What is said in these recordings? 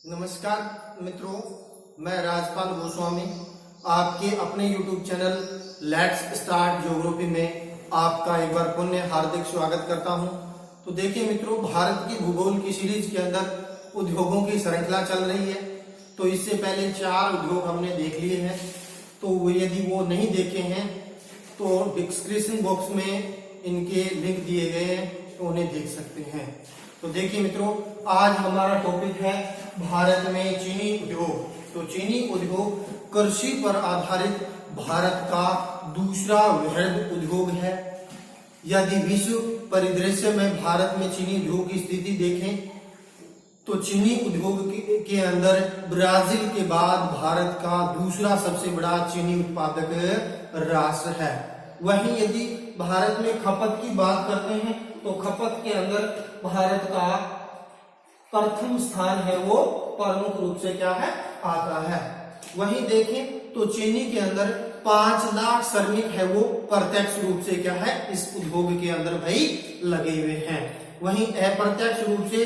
नमस्कार मित्रों, मैं राजपाल गोस्वामी आपके अपने YouTube channel let's start geography में आपका एक बार पुनः हार्दिक स्वागत करता हूं। तो देखिए मित्रों, भारत की भूगोल की सीरीज के अंदर उद्योगों की श्रृंखला चल रही है। तो इससे पहले 4 उद्योग हमने देख लिए हैं। तो यदि वो नहीं देखे हैं तो डिस्क्रिप्शन बॉक्स में इनके लिंक दिए गए हैं, तो उन्हें देख सकते हैं। तो देखिए मित्रों, आज हमारा टॉपिक है भारत में चीनी उद्योग। तो चीनी उद्योग कृषि पर आधारित भारत का दूसरा वृहद उद्योग है। यदि विश्व परिदृश्य में भारत में चीनी उद्योग की स्थिति देखें तो चीनी उद्योग के अंदर ब्राजील के बाद भारत का दूसरा सबसे बड़ा चीनी उत्पादक राष्ट्र है। वहीं यदि भारत में खपत की बात करते हैं तो खपत के अंदर भारत का प्रथम स्थान है, वो प्रमुख रूप से क्या है, आता है। वहीं देखें तो चीनी के अंदर 5 लाख श्रमिक है, वो प्रत्यक्ष रूप से क्या है, इस उद्योग के अंदर भाई लगे हुए हैं। वहीं अप्रत्यक्ष रूप से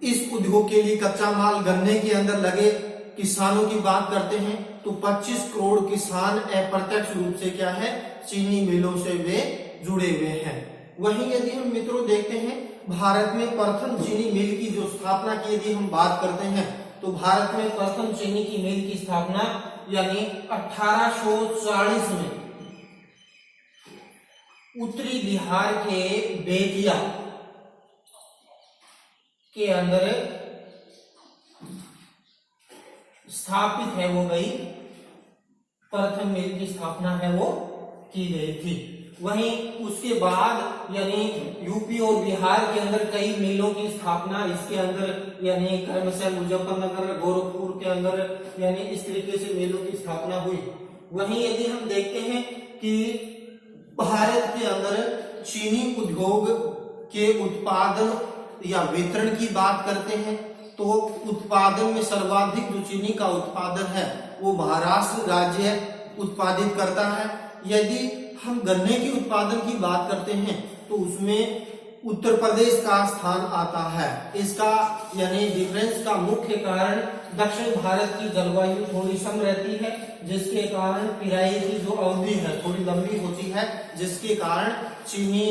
इस उद्योग के लिए कच्चा माल गन्ने के अंदर लगे किसानों की बात करते हैं तो 25 करोड़ किसान अप्रत्यक्ष रूप से क्या है, चीनी मिलों से वे जुड़े हुए हैं। वहीं यदि हम मित्रों देखते हैं भारत में प्रथम चीनी मिल की जो स्थापना की यदि हम बात करते हैं तो भारत में प्रथम चीनी की मिल की स्थापना यानी 1840 में उत्तरी बिहार के बेतिया के अंदर स्थापित है, वो गई प्रथम मिल की स्थापना है वो की गई थी। वहीं उसके बाद यानी यूपी और बिहार के अंदर कई मिलों की स्थापना इसके अंदर यानी क्रमशः मुजफ्फरनगर, गोरखपुर के अंदर यानी इस तरीके से मिलों की स्थापना हुई। वहीं यदि हम देखते हैं कि भारत के अंदर चीनी उद्योग के उत्पादन या वितरण की बात करते हैं तो उत्पादन में सर्वाधिक जो चीनी का उत्पादन है वो महाराष्ट्र राज्य उत्पादित करता है। यदि हम गन्ने की उत्पादन की बात करते हैं तो उसमें उत्तर प्रदेश का स्थान आता है। इसका यानी डिफरेंस का मुख्य कारण दक्षिण भारत की जलवायु थोड़ी सम रहती है, जिसके कारण पिराई की जो अवधि है थोड़ी लंबी होती है, जिसके कारण चीनी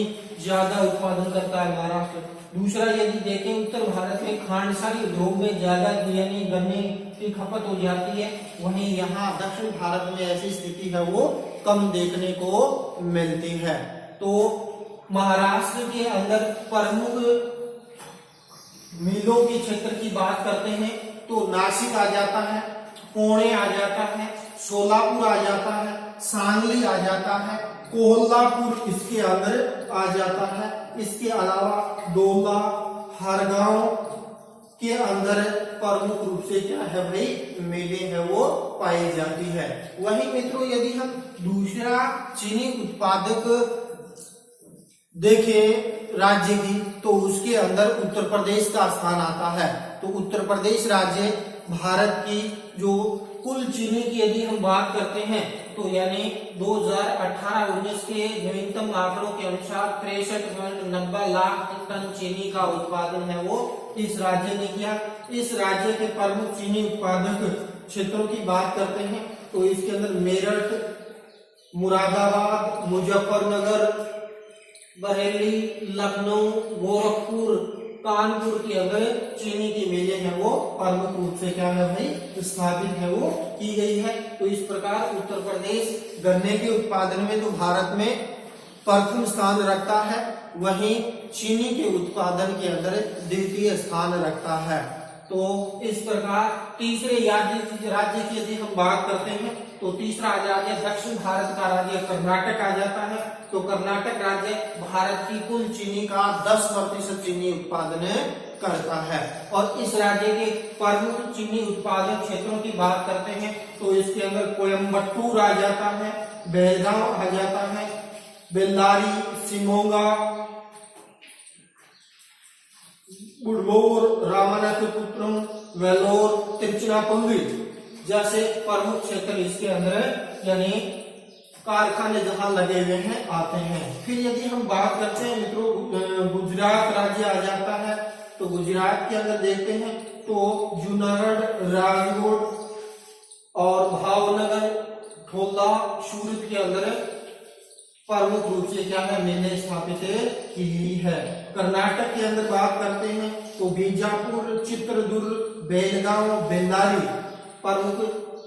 ज्यादा उत्पादन करता है महाराष्ट्र। दूसरा यदि देखें उत्तर भारत में खांडसारी उद्योग में ज्यादा यानी गन्ने की खपत हो जाती है, वहीं यहाँ दक्षिण भारत में ऐसी स्थिति है वो कम देखने को मिलती है। तो महाराष्ट्र के अंदर प्रमुख मिलों के क्षेत्र की बात करते हैं तो नासिक आ जाता है, पुणे आ जाता है, सोलापुर आ जाता है, सांगली आ जाता है, कोल्हापुर इसके अंदर आ जाता है। इसके अलावा डोला, हरगांव के अंदर प्रमुख रूप से क्या है भाई, मिलें है वो पाई जाती है। वहीं मित्रों यदि हम दूसरा चीनी उत्पादक देखें राज्य की तो उसके अंदर उत्तर प्रदेश का स्थान आता है। तो उत्तर प्रदेश राज्य भारत की जो कुल चीनी की यदि हम बात करते हैं तो यानी 2018-19 के नवीनतम आंकड़ों के अनुसार 63.90 लाख टन चीनी का उत्पादन है वो इस राज्य ने किया। इस राज्य के प्रमुख चीनी उत्पादक क्षेत्रों की बात करते हैं तो इसके अंदर मेरठ, मुरादाबाद, मुजफ्फरनगर, बरेली, लखनऊ, गोरखपुर, कानपुर के अंदर चीनी की मिलें हैं वो प्रमुख रूप से क्या है भाई, स्थापित है वो की गई है। तो इस प्रकार उत्तर प्रदेश गन्ने के उत्पादन में तो भारत में प्रथम स्थान रखता है, वहीं चीनी के उत्पादन के अंदर द्वितीय स्थान रखता है। तो इस प्रकार तीसरे राज्य की यदि हम बात करते हैं तो तीसरा राज्य दक्षिण भारत का राज्य कर्नाटक आ जाता है। तो कर्नाटक राज्य भारत की कुल चीनी का 10% चीनी उत्पादन करता है। और इस राज्य के प्रमुख चीनी उत्पादक क्षेत्रों की बात करते हैं तो इसके अंदर कोयम्बटूर आ जाता है, बेलगांव आ जाता है, बेल्लारी, शिमोगा, गुड़गौर, रामनाथपुरम, वेलोर, तिरुचिरापल्ली जैसे प्रमुख क्षेत्र इसके अंदर यानी कारखाने जहां लगे हुए हैं आते हैं। फिर यदि हम बात करते हैं मित्रों गुजरात राज्य आ जाता है तो गुजरात के अंदर देखते हैं तो जूनागढ़, राजकोट और भावनगर, ठोला, सूरत के अंदर प्रमुख रूप से क्या है मिलें स्थापित की गई है। कर्नाटक के अंदर बात करते हैं तो बीजापुर, चित्रदुर्ग, बेलगांव, बेल्लारी प्रमुख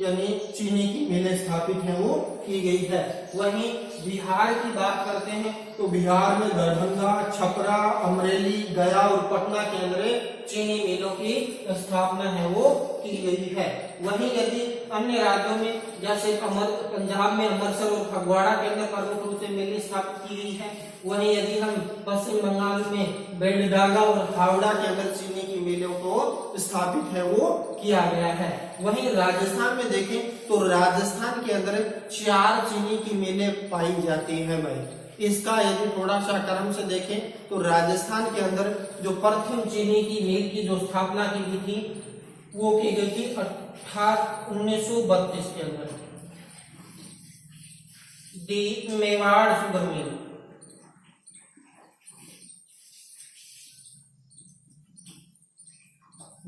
यानी चीनी की मिलें स्थापित है वो की गई है। वहीं बिहार की बात करते हैं तो बिहार में दरभंगा, छपरा, अमरेली, गया और पटना के अंदर चीनी मिलों की स्थापना है वो की गई है। वहीं यदि अन्य राज्यों में जैसे पंजाब में अमृतसर और फगवाड़ा के अंदर प्रमुख रूप से मिलें स्थापित की गई है। वहीं यदि हम पश्चिम बंगाल में बेलडांगा और हावड़ा के अंदर चीनी की मिलों को स्थापित है वो किया गया है। वहीं राजस्थान में देखें तो राजस्थान के अंदर 4 चीनी की मिलें पाई जाती हैं भाई। इसका यदि थोड़ा सा क्रम से देखें तो राजस्थान के अंदर जो प्रथम चीनी की मिल की जो स्थापना की गई थी वो की गई थी 1932 के अंदर, दी मेवाड़ शुगर मिल।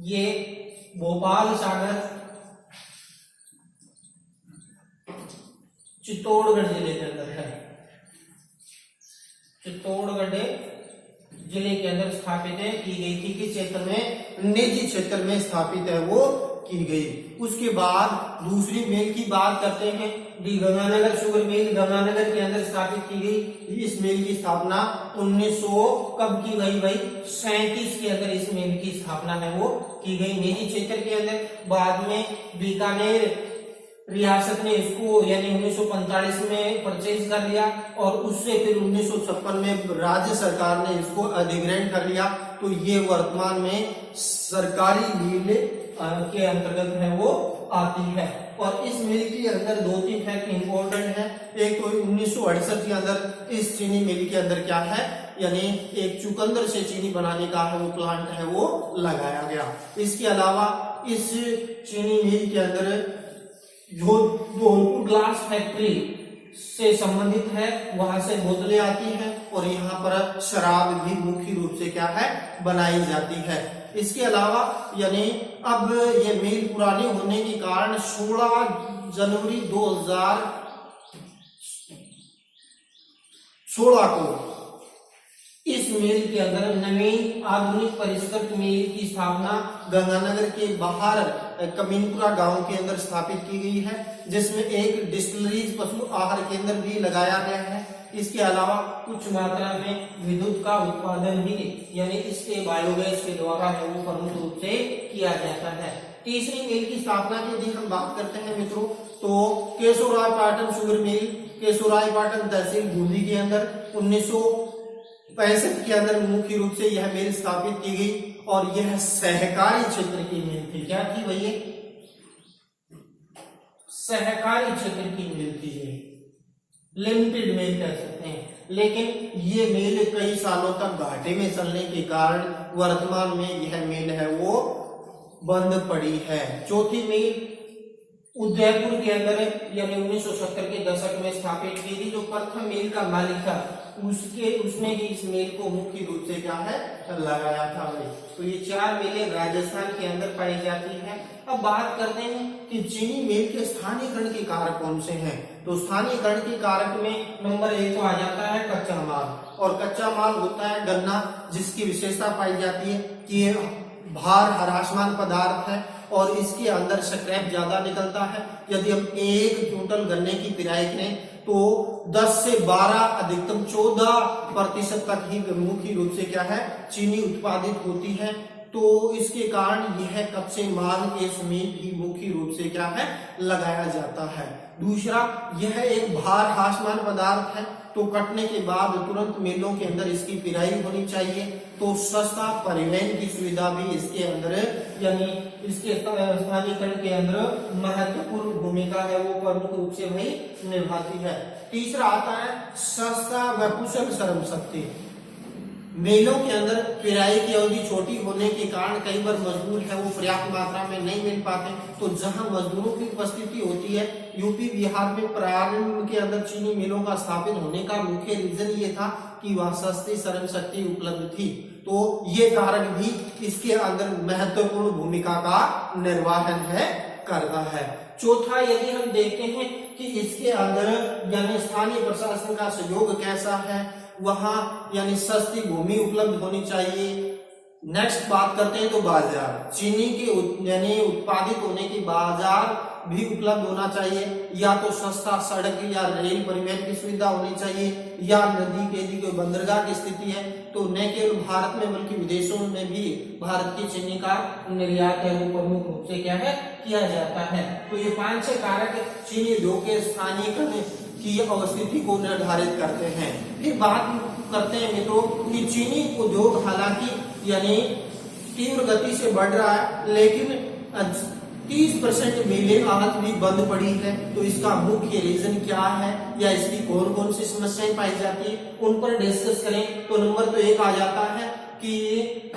ये भोपाल, सागर, चित्तौड़गढ़ जिले के अंदर है। चित्तौड़गढ़ जिले के अंदर स्थापित है की गई थी। किस क्षेत्र में? निजी क्षेत्र में स्थापित है वो की गई। उसके बाद दूसरी मिल की बात करते हैं, दी गंगानगर शुगर मिल गंगानगर के अंदर स्थापित की गई। इस मिल की स्थापना 1900 कब की गई भाई? 37 के अंदर इस मिल की स्थापना है वो की गई निजी क्षेत्र के अंदर। बाद में बीकानेर रियासत ने इसको यानी 1945 में परचेज कर लिया और उससे फिर 1956 में राज्य सरकार ने इसको अधिग्रहण कर लिया। तो ये वर्तमान में सरकारी मिल के अंतर्गत है वो आती है। और इस मिल के अंदर 2-3 फैक्ट इंपॉर्टेंट है। एक तो 1968 के अंदर इस चीनी मिल के अंदर क्या है यानी एक चुकंदर से चीनी बनाने का है वो प्लांट है वो लगाया गया। इसके अलावा इस चीनी मिल के अंदर जो धौलपुर ग्लास फैक्ट्री से संबंधित है वहां से बोतलें आती हैं और यहाँ पर शराब भी मुख्य रूप से क्या है बनाई जाती है। इसके अलावा यानी अब ये मिल पुरानी होने के कारण 16 जनवरी 2016 को इस मिल के अंदर नवीन आधुनिक परिष्कृत मिल की स्थापना गंगानगर के बाहर कमीनपुरा गांव के अंदर स्थापित की गई है, जिसमें एक डिस्टिलरीज पशु आहार केंद्र भी लगाया गया है। इसके अलावा कुछ मात्रा में विद्युत का उत्पादन भी यानी इसके बायोगैस के द्वारा है वो प्रमुख रूप से किया जाता है। तीसरी मिल की स्थापना की यदि हम बात करते हैं मित्रों तो केशवरायपाटन शुगर मिल केशवरायपाटन तहसील बूंदी के अंदर 1965 के अंदर मुख्य रूप से यह मिल स्थापित की गई और यह सहकारी क्षेत्र की मिल थी। क्या थी भैया? सहकारी क्षेत्र की मिल थी, लिमिटेड मिल कह सकते हैं। लेकिन ये मिल कई सालों तक घाटे में चलने के कारण वर्तमान में यह मिल है वो बंद पड़ी है। चौथी मिल उदयपुर के अंदर यानी 1970 के दशक में स्थापित की थी। जो प्रथम मिल का मालिक था उसने भी इस मिल को मुख्य रूप से क्या है लगाया था भाई। तो ये 4 मिलें राजस्थान के अंदर पाई जाती हैं। अब बात करते हैं कि चीनी मिल के स्थानीयकरण के कारक कौन से हैं। तो स्थानीयकरण के कारक में नंबर 1 तो आ जाता है कच्चा माल। और कच्चा माल होता है गन्ना, जिसकी विशेषता पाई जाती है कि ये भार ह्रासमान पदार्थ है और इसके अंदर स्क्रैप ज्यादा निकलता है। यदि हम 1 क्विंटल गन्ने की पिराई करें तो 10 से 12 अधिकतम 14% तक ही मुख्य रूप से क्या है चीनी उत्पादित होती है। तो इसके कारण यह कच्चे माल इस मिल की मुख्य रूप से क्या है लगाया जाता है। दूसरा, यह एक भार ह्रासमान पदार्थ है तो कटने के बाद तुरंत मिलों के अंदर इसकी पिराई होनी चाहिए। तो सस्ता परिवहन की सुविधा भी इसके अंदर यानी इसके स्थानीयकरण के अंदर महत्वपूर्ण भूमिका है वो प्रमुख रूप से वही निभाती है। तीसरा आता है सस्ता व कुशल श्रम शक्ति। मिलों के अंदर पिराई की अवधि छोटी होने के कारण कई बार मजदूर है वो पर्याप्त मात्रा में नहीं मिल पाते। तो जहां मजदूरों की उपस्थिति होती है, यूपी बिहार में प्रारंभ के अंदर चीनी मिलों का स्थापित होने का मुख्य रीजन ये था कि वह सस्ती श्रम शक्ति उपलब्ध थी। तो ये कारक भी इसके अंदर महत्वपूर्ण भूमिका का निर्वाहन करता है। चौथा यदि हम देखते हैं कि इसके अंदर यानी स्थानीय प्रशासन का सहयोग कैसा है, वहां यानी सस्ती भूमि उपलब्ध होनी चाहिए। नेक्स्ट बात करते हैं तो बाजार, चीनी के यानी उत्पादित होने की बाजार भी उपलब्ध होना चाहिए, या तो सस्ता सड़क या रेल परिवहन की सुविधा होनी चाहिए, या नदी के यदि कोई बंदरगाह की स्थिति है तो न केवल भारत में बल्कि विदेशों में भी भारत की चीनी का निर्यात है वो प्रमुख रूप से किया जाता है। तो ये 5-6 कारक चीनी उद्योग के स्थानीयकरण की अवस्थिति को निर्धारित करते हैं। फिर बात करते हैं मित्रों कि चीनी उद्योग हालांकि यानी तीव्र गति से बढ़ रहा है, लेकिन 30% मिलें आज भी बंद पड़ी है। तो इसका मुख्य रीजन क्या है या इसकी कौन कौन सी समस्याएं पाई जाती है, उन पर डिस्कस करें तो नंबर तो 1 आ जाता है कि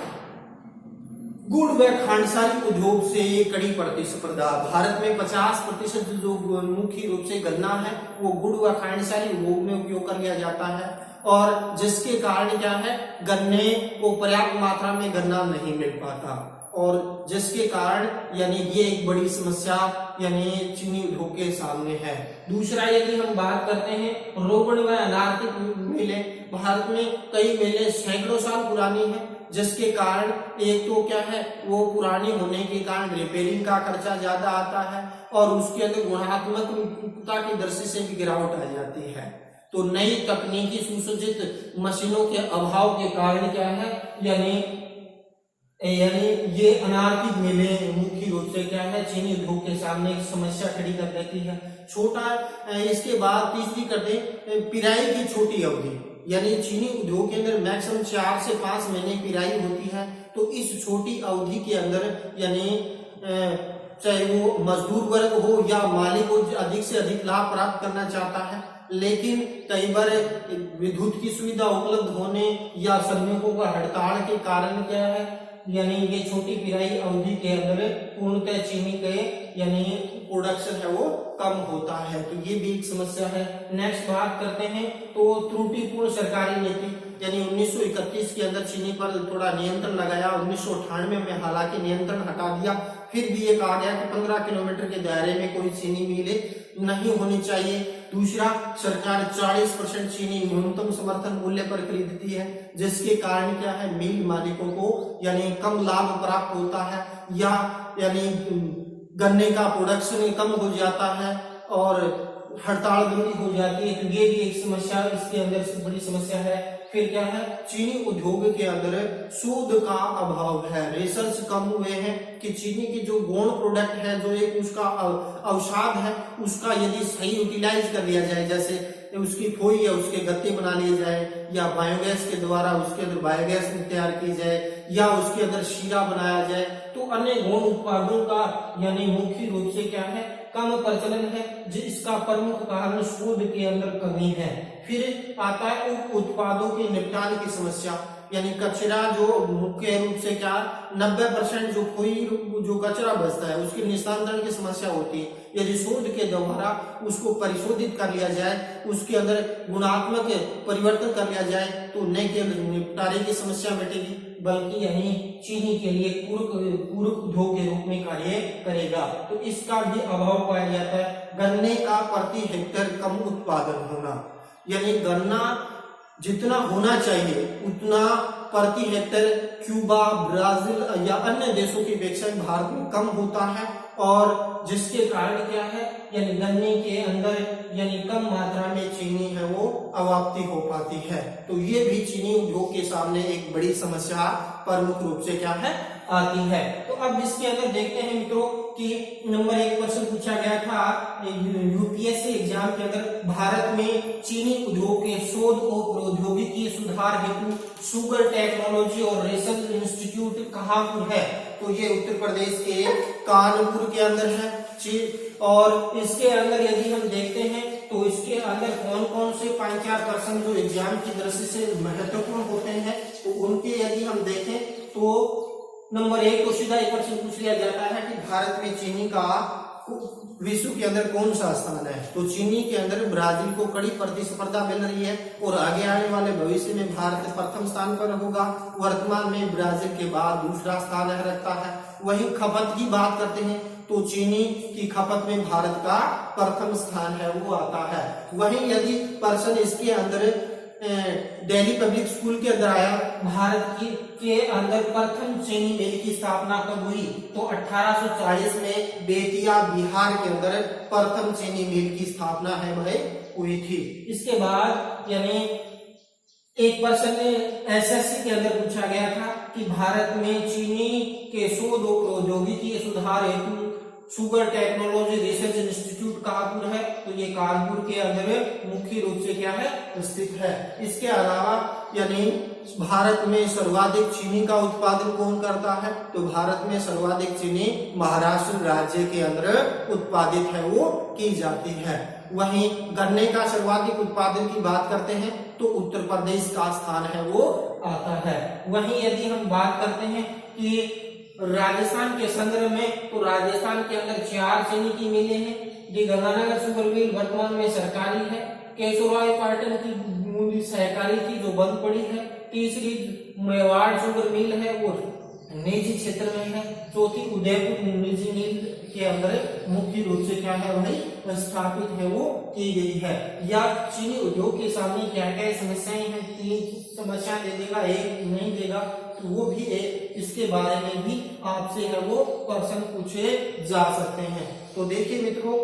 गुड़ व खांडसारी उद्योग से ये कड़ी प्रतिस्पर्धा। भारत में 50% जो मुख्य रूप से गन्ना है वो गुड़ व खांडसारी उद्योग में उपयोग कर लिया जाता है, और जिसके कारण क्या है गन्ने को पर्याप्त मात्रा में गन्ना नहीं मिल पाता, और जिसके कारण यानी ये एक बड़ी समस्या यानी चीनी उद्योग के सामने है। दूसरा यदि हम बात करते हैं रोगन व अनार्थिक मिलें, भारत में कई मिलें सैकड़ों साल पुरानी है, जिसके कारण एक तो क्या है वो पुरानी होने के कारण रिपेयरिंग का खर्चा ज्यादा आता है, और उसके अंदर गुणात्मकता की दृष्टि से भी गिरावट आ जाती है। तो नई तकनीकी सुसज्जित मशीनों के अभाव के कारण क्या है यानी ये अनार्थिक मिलें मुख्य रूप से क्या है चीनी उद्योग के सामने एक समस्या खड़ी कर देती है। छोटा इसके बाद तीसरी करते पिराई की छोटी अवधि, यानी चीनी उद्योग के अंदर मैक्सिमम 4 से 5 महीने पिराई होती है। तो इस छोटी अवधि के अंदर यानी चाहे वो मजदूर वर्ग हो या मालिक हो अधिक से अधिक लाभ प्राप्त करना चाहता है, लेकिन कई बार विद्युत की सुविधा उपलब्ध होने या श्रमिकों का हड़ताल के कारण क्या है यानी ये छोटी पिराई अवधि के अंदर पूर्णतः चीनी के यानी प्रोडक्शन है वो कम होता है। तो ये भी एक समस्या है। नेक्स्ट बात करते हैं तो त्रुटिपूर्ण सरकारी नीति, यानी 1931 के अंदर चीनी पर थोड़ा नियंत्रण लगाया, 1998 में हालांकि नियंत्रण हटा दिया, फिर भी ये कहा गया कि 15 किलोमीटर के दायरे में कोई चीनी मिलें नहीं होनी चाहिए। दूसरा, सरकार 40% चीनी न्यूनतम समर्थन मूल्य पर खरीदती है, जिसके कारण क्या है मिल मालिकों को यानी कम लाभ प्राप्त होता है, या यानी गन्ने का प्रोडक्शन कम हो जाता है और हड़ताल बंदी हो जाती है। तो ये भी एक समस्या इसके अंदर से बड़ी समस्या है। फिर क्या है चीनी उद्योग के अंदर शोध का अभाव है, रिसर्च कम हुए हैं कि चीनी की जो गौण प्रोडक्ट है जो एक उसका अवसाद है उसका यदि सही यूटिलाइज कर लिया जाए, जैसे उसकी फोई या उसके गत्ते बना लिए जाए, या बायोगैस के द्वारा उसके अंदर बायोगैस तैयार की जाए, या उसके अंदर शीरा बनाया जाए, तो अन्य गौण उत्पादों का यानी मुख्य रूप से क्या है कम प्रचलन है, जिसका प्रमुख कारण शोध के अंदर कमी है। फिर आता है उप उत्पादों के निपटान की समस्या, यानी कचरा जो मुख्य रूप से क्या 90% जो कोई जो कचरा बचता है उसके निस्तारण की समस्या होती है। यदि शोध के द्वारा उसको परिशोधित कर लिया जाए, उसके अंदर गुणात्मक परिवर्तन कर लिया जाए, तो न केवल निपटारे की समस्या मिटेगी बल्कि यही चीनी के लिए पूरक उद्योग के रूप में कार्य करेगा। तो इसका भी अभाव पाया जाता है। गन्ने का प्रति हेक्टेयर कम उत्पादन होना, यानी गन्ना जितना होना चाहिए उतना प्रति हेक्टेयर क्यूबा, ब्राजील या अन्य देशों की अपेक्षा भारत में कम होता है, और जिसके कारण क्या है यानी गन्ने के अंदर यानी कम मात्रा में चीनी है वो अवाप्ति हो पाती है। तो ये भी चीनी उद्योग के सामने एक बड़ी समस्या प्रमुख रूप से क्या है आती है। तो अब इसके अंदर देखते हैं मित्रों कि नंबर 1 क्वेश्चन पूछा गया था यूपीएससी एग्जाम के अंदर, भारत में चीनी उद्योग के शोध और प्रौद्योगिकी सुधार हेतु शुगर टेक्नोलॉजी और रिसर्च इंस्टीट्यूट कहाँ पर है? तो ये उत्तर प्रदेश के कानपुर के अंदर है। और इसके अंदर यदि हम देखते हैं तो इसके अंदर कौन कौन से 5-4% जो एग्जाम की दृष्टि से महत्वपूर्ण होते हैं, तो उनके यदि हम देखें तो नंबर 1 को सीधा एक क्वेश्चन पूछ लिया जाता है कि भारत में चीनी का विश्व के अंदर कौन सा स्थान है? तो चीनी के अंदर ब्राजील को कड़ी प्रतिस्पर्धा मिल रही है और आगे आने वाले भविष्य में भारत प्रथम स्थान पर होगा। वर्तमान में ब्राजील के बाद दूसरा स्थान रखता है। वहीं खपत की बात करते हैं तो चीनी की खपत में भारत का प्रथम स्थान है वो आता है। वहीं यदि पर्सन इसके अंदर दिल्ली पब्लिक स्कूल के अंदर आया, भारत के अंदर प्रथम चीनी मिल की स्थापना कब हुई? तो 1840 में बेतिया बिहार के अंदर प्रथम चीनी मिल की स्थापना है वह हुई थी। इसके बाद यानी एक पर्सन ने एसएससी के अंदर पूछा गया था कि भारत में चीनी के शोध और प्रौद्योगिकी सुधार हेतु sugar technology research institute Kanpur है, तो ये कानपुर के अंदर मुख्य रूप से क्या है स्थित है। इसके अलावा यानी भारत में सर्वाधिक चीनी का उत्पादन कौन करता है? तो भारत में सर्वाधिक चीनी महाराष्ट्र राज्य के अंदर उत्पादित है वो की जाती है। वहीं गन्ने का सर्वाधिक उत्पादन की बात करते हैं तो उत्तर प्रदेश का स्थान है वो आता है। वहीं यदि हम बात करते हैं कि राजस्थान के संदर्भ में, तो राजस्थान के अंदर 4 चीनी की मिलें हैं। जी गंगानगर शुगर मिल वर्तमान में सरकारी है। केशोराय पाटन की मूल सहकारी थी जो बंद पड़ी है। तीसरी मेवाड़ शुगर मिल है वो निजी क्षेत्र में है। चौथी उदयपुर निजी मिल के अंदर मुख्य रूप से क्या है वही स्थापित है वो की गई है। या चीनी उद्योग के सामने क्या क्या समस्याएं हैं? 3 समस्या दे देगा, एक नहीं देगा, तो वो भी इसके बारे में भी आपसे है वो क्वेश्चन पूछे जा सकते हैं। तो देखिए मित्रों,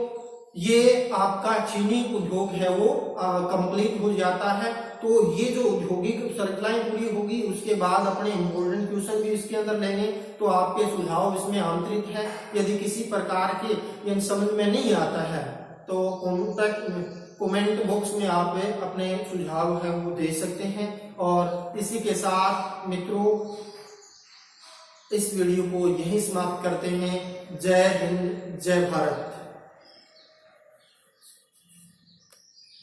ये आपका चीनी उद्योग है वो कंप्लीट हो जाता है। तो ये जो औद्योगिक श्रृंखलाएं पूरी होगी उसके बाद अपने इम्पोर्टेंट क्वेश्चन भी इसके अंदर लेंगे। तो आपके सुझाव इसमें आंतरिक है। यदि किसी प्रकार के समझ में नहीं आता है तो कमेंट बॉक्स में आप अपने सुझाव है वो दे सकते हैं। और इसी के साथ मित्रों इस वीडियो को यहीं समाप्त करते हैं। जय हिंद, जय भारत।